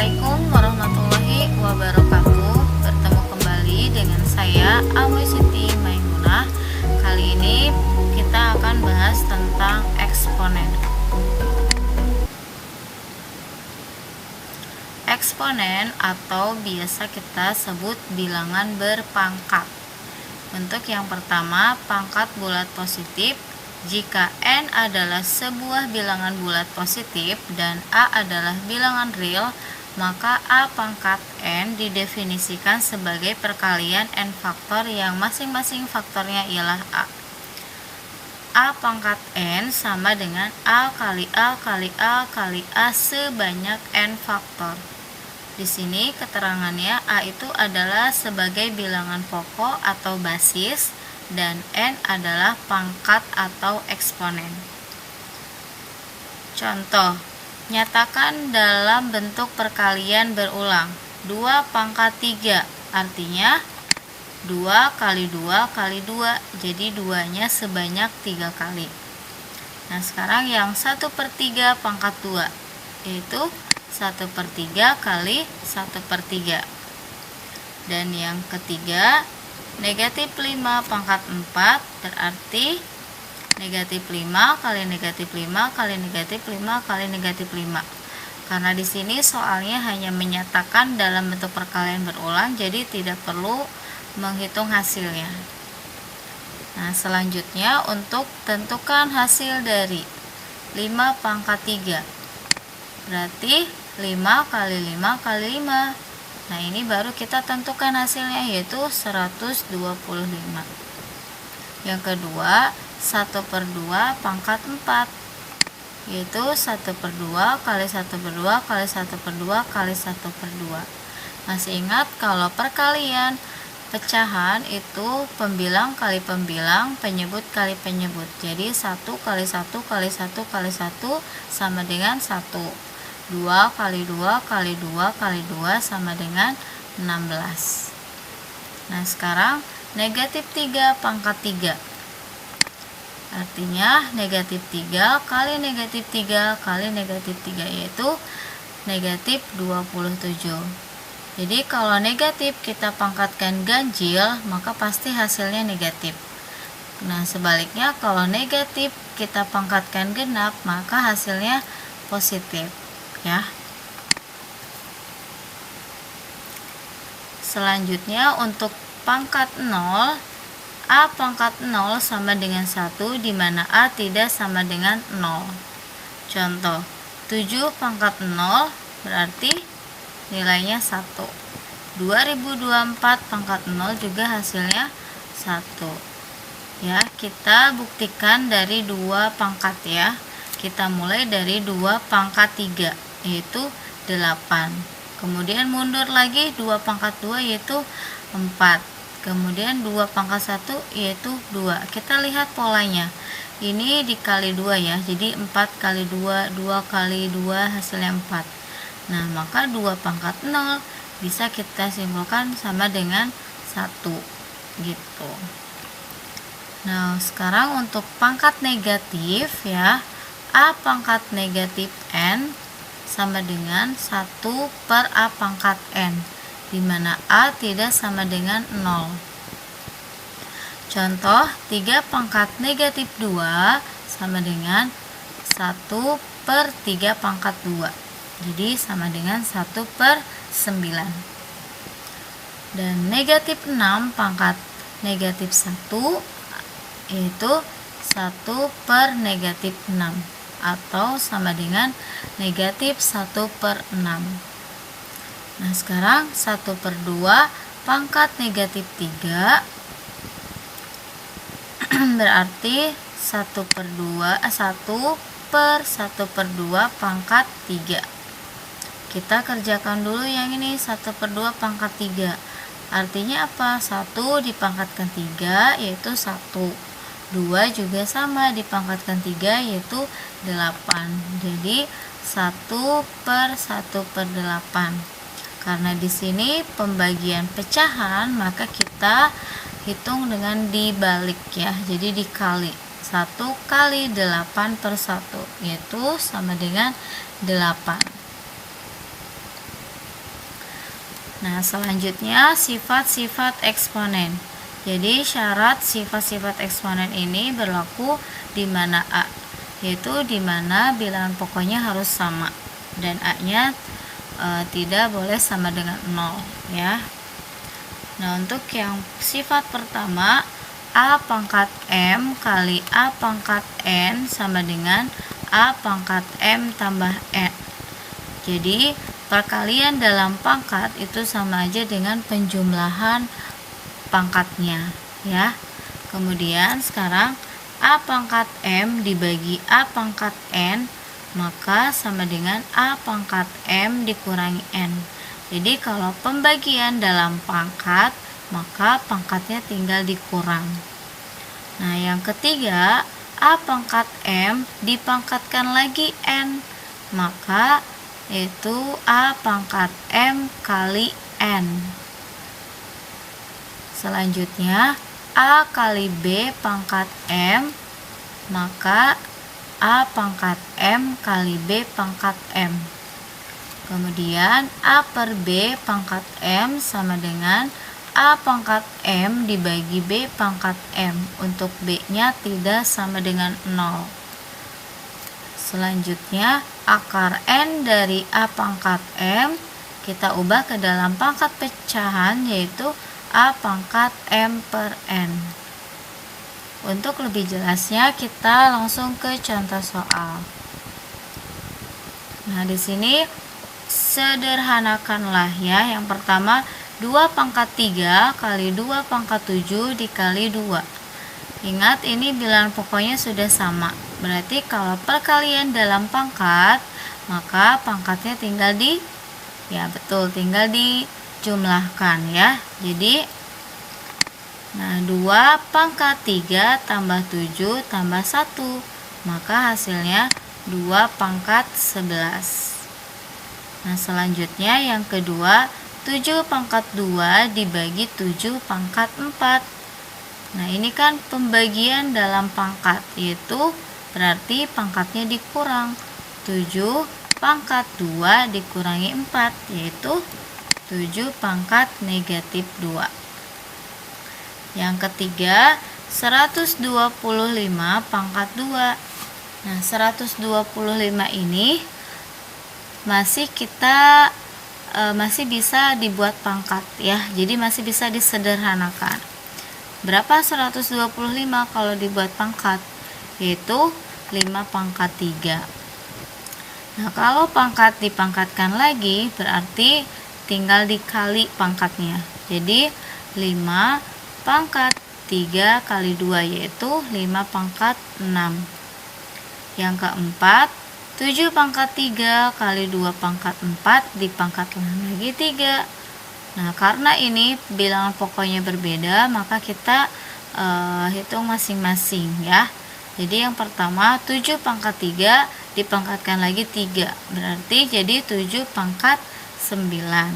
Assalamualaikum warahmatullahi wabarakatuh. Bertemu kembali dengan saya Awi Siti Maimunah. Kali ini kita akan bahas tentang eksponen. Eksponen atau biasa kita sebut bilangan berpangkat. Bentuk yang pertama, pangkat bulat positif. Jika N adalah sebuah bilangan bulat positif dan A adalah bilangan real, maka A pangkat N didefinisikan sebagai perkalian N faktor yang masing-masing faktornya ialah A. A pangkat N sama dengan A kali A kali A kali A sebanyak N faktor. Di sini keterangannya A itu adalah sebagai bilangan pokok atau basis, dan N adalah pangkat atau eksponen. Contoh, nyatakan dalam bentuk perkalian berulang 2 pangkat 3, artinya 2 kali 2 kali 2, jadi 2-nya sebanyak 3 kali. Nah, sekarang yang 1/3 pangkat 2, yaitu 1/3 kali 1/3. Dan yang ketiga, negatif 5 pangkat 4, berarti negatif 5 kali negatif 5 kali negatif 5 kali negatif 5. Karena di sini soalnya hanya menyatakan dalam bentuk perkalian berulang, jadi tidak perlu menghitung hasilnya. Nah, selanjutnya untuk tentukan hasil dari 5 pangkat 3, berarti 5 kali 5 kali 5. Nah, ini baru kita tentukan hasilnya, yaitu 125. Yang kedua, 1/2 pangkat 4, yaitu 1/2 kali 1/2 kali 1/2 kali 1/2. Masih ingat kalau perkalian pecahan itu pembilang kali pembilang, penyebut kali penyebut. Jadi 1 kali 1 kali 1 kali 1 sama dengan 1. 2 kali 2 kali 2 kali 2 sama dengan 16. Nah, sekarang negatif 3 pangkat 3, artinya negatif 3 kali negatif 3 kali negatif 3, yaitu negatif 27. Jadi kalau negatif kita pangkatkan ganjil, maka pasti hasilnya negatif. Nah, sebaliknya kalau negatif kita pangkatkan genap, maka hasilnya positif. Ya. Selanjutnya untuk pangkat 0, A pangkat 0 sama dengan 1, di mana A tidak sama dengan 0. Contoh, 7 pangkat 0 berarti nilainya 1. 2024 pangkat 0 juga hasilnya 1. Ya, kita buktikan dari 2 pangkat ya. Kita mulai dari 2 pangkat 3, yaitu 8. Kemudian mundur lagi 2 pangkat 2, yaitu 4. Kemudian 2 pangkat 1, yaitu 2. Kita lihat polanya. Ini dikali 2 ya. Jadi 4 kali 2, 2 kali 2 hasilnya 4. Nah, maka 2 pangkat 0 bisa kita simpulkan sama dengan 1 gitu. Nah, sekarang untuk pangkat negatif ya. A pangkat negatif N sama dengan 1 per A pangkat N, di mana A tidak sama dengan 0. Contoh, 3 pangkat negatif 2 sama dengan 1 per 3 pangkat 2. Jadi sama dengan 1 per 9. Dan negatif 6 pangkat negatif 1, yaitu 1 per negatif 6. Atau sama dengan negatif 1 per 6. Nah, sekarang 1/2 pangkat negatif 3 berarti 1 per 1/2 pangkat 3. Kita kerjakan dulu yang ini, 1/2 pangkat 3. Artinya apa? 1 dipangkatkan 3 yaitu 1. 2 juga sama dipangkatkan 3 yaitu 8. Jadi 1/1/8. Karena di sini pembagian pecahan, maka kita hitung dengan dibalik ya. Jadi dikali 1 kali 8/1, yaitu sama dengan 8. Nah, selanjutnya sifat-sifat eksponen. Jadi syarat sifat-sifat eksponen ini berlaku di mana A, yaitu di mana bilangan pokoknya harus sama dan A-nya tidak boleh sama dengan 0 ya. Nah, untuk yang sifat pertama, A pangkat M kali A pangkat N sama dengan A pangkat M tambah N. Jadi perkalian dalam pangkat itu sama aja dengan penjumlahan pangkatnya ya. Kemudian sekarang A pangkat M dibagi A pangkat N, maka sama dengan A pangkat M dikurangi N. Jadi kalau pembagian dalam pangkat, maka pangkatnya tinggal dikurang. Nah, yang ketiga, A pangkat M dipangkatkan lagi N, maka itu A pangkat M kali N. Selanjutnya, A kali B pangkat M, maka A pangkat M kali B pangkat M. Kemudian A per B pangkat M sama dengan A pangkat M dibagi B pangkat M. Untuk B-nya tidak sama dengan 0. Selanjutnya, akar N dari A pangkat M kita ubah ke dalam pangkat pecahan, yaitu A pangkat M per N. Untuk lebih jelasnya kita langsung ke contoh soal. Nah, di sini sederhanakanlah ya. Yang pertama, 2 pangkat 3 kali 2 pangkat 7 dikali 2. Ingat, ini bilangan pokoknya sudah sama. Berarti kalau perkalian dalam pangkat, maka pangkatnya tinggal tinggal dijumlahkan ya. Jadi, nah 2 pangkat 3 tambah 7 tambah 1, maka hasilnya 2 pangkat 11. Nah, selanjutnya yang kedua, 7 pangkat 2 dibagi 7 pangkat 4. Nah, ini kan pembagian dalam pangkat, yaitu berarti pangkatnya dikurang. 7 pangkat 2 dikurangi 4, yaitu 7 pangkat negatif 2. Yang ketiga, 125 pangkat 2. Nah, 125 ini masih bisa dibuat pangkat ya. Jadi masih bisa disederhanakan. Berapa 125 kalau dibuat pangkat? Yaitu 5 pangkat 3. Nah, kalau pangkat dipangkatkan lagi, berarti tinggal dikali pangkatnya. Jadi 5 pangkat 3 kali 2, yaitu 5 pangkat 6. Yang keempat, 7 pangkat 3 kali 2 pangkat 4 dipangkatkan lagi 3. Nah, karena ini bilangan pokoknya berbeda, maka kita hitung masing-masing ya. Jadi yang pertama, 7 pangkat 3 dipangkatkan lagi 3, berarti jadi 7 pangkat 9.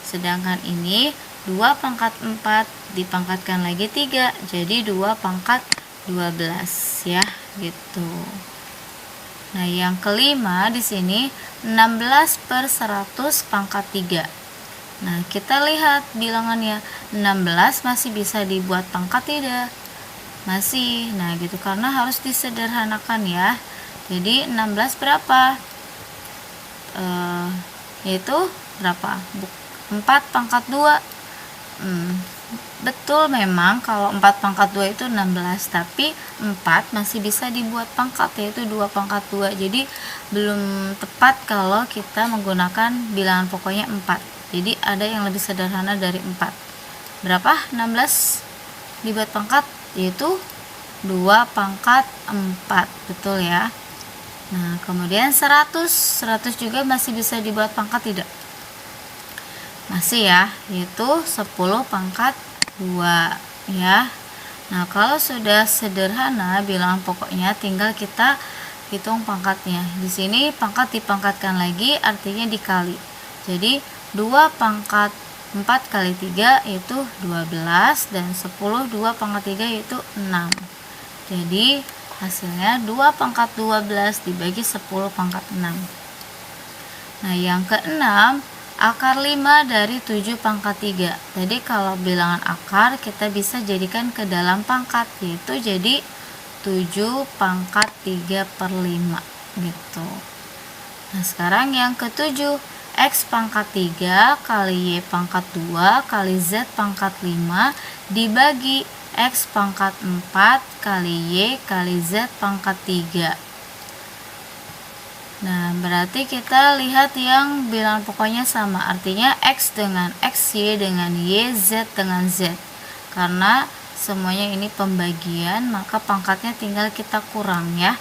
Sedangkan ini 2 pangkat 4 dipangkatkan lagi 3, jadi 2 pangkat 12 ya, gitu. Nah, yang kelima di sini 16 per 100 pangkat 3. Nah, kita lihat bilangannya, 16 masih bisa dibuat pangkat tidak? Masih. Nah, gitu, karena harus disederhanakan ya. Jadi 16 berapa? Yaitu berapa? 4 pangkat 2. Betul, memang kalau 4 pangkat 2 itu 16, tapi 4 masih bisa dibuat pangkat, yaitu 2 pangkat 2. Jadi belum tepat kalau kita menggunakan bilangan pokoknya 4. Jadi ada yang lebih sederhana dari 4. Berapa 16 dibuat pangkat? Yaitu 2 pangkat 4. Betul ya. Nah, kemudian 100 juga masih bisa dibuat pangkat tidak? Masih ya, yaitu 10 pangkat 2 ya. Nah, kalau sudah sederhana bilangan pokoknya, tinggal kita hitung pangkatnya. Di sini pangkat dipangkatkan lagi, artinya dikali. Jadi 2 pangkat 4 kali 3 yaitu 12, dan 10 2 pangkat 3 yaitu 6. Jadi hasilnya 2 pangkat 12 dibagi 10 pangkat 6. Nah, yang keenam, akar 5 dari 7 pangkat 3. Jadi kalau bilangan akar kita bisa jadikan ke dalam pangkat, yaitu jadi 7 pangkat 3 per 5 gitu. Nah sekarang yang ketujuh, X pangkat 3 kali Y pangkat 2 kali Z pangkat 5 dibagi X pangkat 4 kali Y kali Z pangkat 3. Nah berarti kita lihat yang bilangan pokoknya sama, artinya X dengan X, Y dengan Y, Z dengan Z. Karena semuanya ini pembagian, maka pangkatnya tinggal kita kurang ya.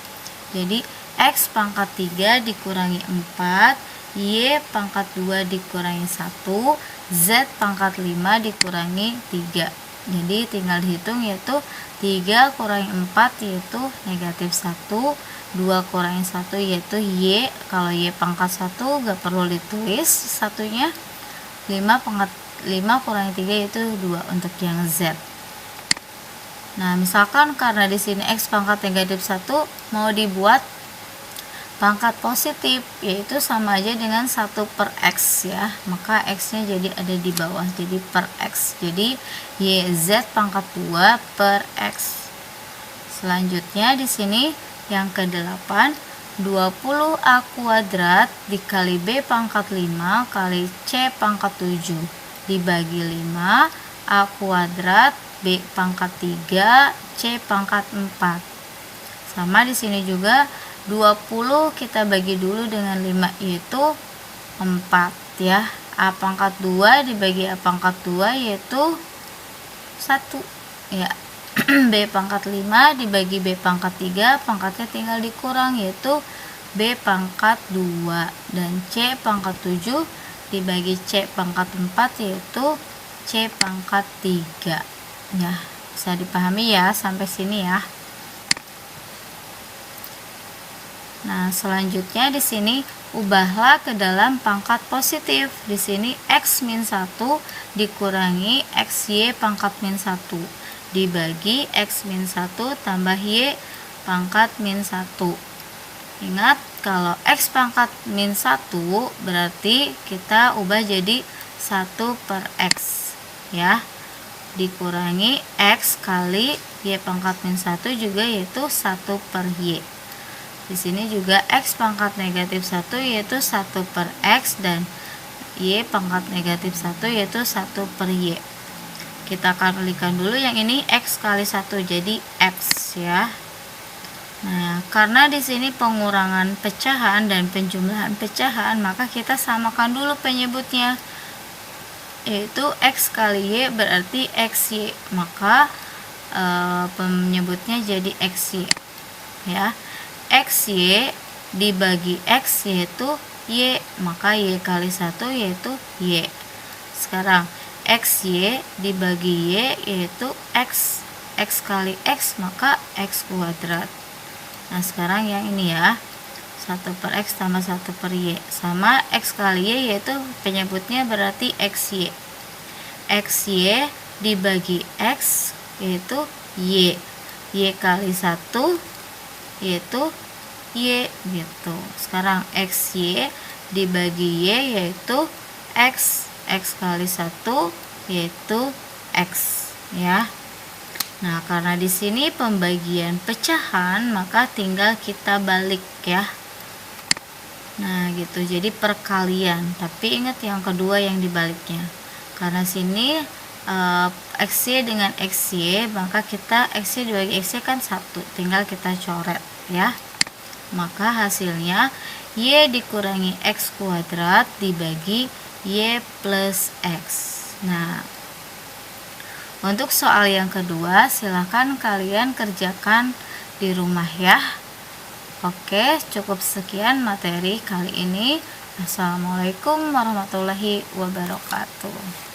Jadi X pangkat 3 dikurangi 4, Y pangkat 2 dikurangi 1, Z pangkat 5 dikurangi 3. Jadi tinggal dihitung, yaitu 3 kurangi 4 yaitu negatif 1, 2 kurangi 1 yaitu Y. Kalau Y pangkat 1 gak perlu ditulis satunya. 5 kurangi 3 yaitu 2 untuk yang Z. Nah misalkan karena di sini X pangkat negatif 1 mau dibuat pangkat positif, yaitu sama aja dengan 1 per X ya, maka X nya jadi ada di bawah, jadi per X, jadi YZ pangkat 2 per X. Selanjutnya di sini yang ke-8, 20A kuadrat dikali B pangkat 5 kali C pangkat 7 dibagi 5 A kuadrat B pangkat 3 C pangkat 4. Sama di sini juga 20 kita bagi dulu dengan 5 yaitu 4 ya. A pangkat 2 dibagi A pangkat 2 yaitu 1 ya. B pangkat 5 dibagi B pangkat 3, pangkatnya tinggal dikurang yaitu B pangkat 2, dan C pangkat 7 dibagi C pangkat 4 yaitu C pangkat 3 ya. Bisa dipahami ya sampai sini ya. Nah, selanjutnya di sini ubahlah ke dalam pangkat positif. Di sini X min 1 dikurangi XY pangkat min 1 dibagi X min 1 tambah Y pangkat min 1. Ingat, kalau X pangkat min 1 berarti kita ubah jadi 1 per X ya, dikurangi X kali Y pangkat min 1 juga yaitu 1 per Y. Di sini juga X pangkat negatif 1 yaitu 1 per X, dan Y pangkat negatif 1 yaitu 1 per Y. Kita kalikan dulu yang ini X kali 1 jadi X ya. Nah, karena di sini pengurangan pecahan dan penjumlahan pecahan, maka kita samakan dulu penyebutnya, yaitu X kali Y berarti XY, maka penyebutnya jadi XY ya. XY dibagi X yaitu Y, maka Y kali 1 yaitu Y. Sekarang XY dibagi Y yaitu X, X kali X maka X kuadrat. Nah sekarang yang ini ya, 1 per X tambah 1 per Y sama X kali Y yaitu penyebutnya berarti XY. XY dibagi X yaitu Y, Y kali 1 yaitu Y gitu. Sekarang XY dibagi Y yaitu X, X kali 1 yaitu X ya. Nah, karena di sini pembagian pecahan, maka tinggal kita balik ya. Nah, gitu. Jadi perkalian. Tapi ingat yang kedua yang dibaliknya. Karena sini XY dengan XY, maka kita XY dibagi XY kan 1, tinggal kita coret ya. Maka hasilnya Y dikurangi X kuadrat dibagi Y plus X. Nah, untuk soal yang kedua silahkan kalian kerjakan di rumah ya. Oke, cukup sekian materi kali ini. Assalamualaikum warahmatullahi wabarakatuh.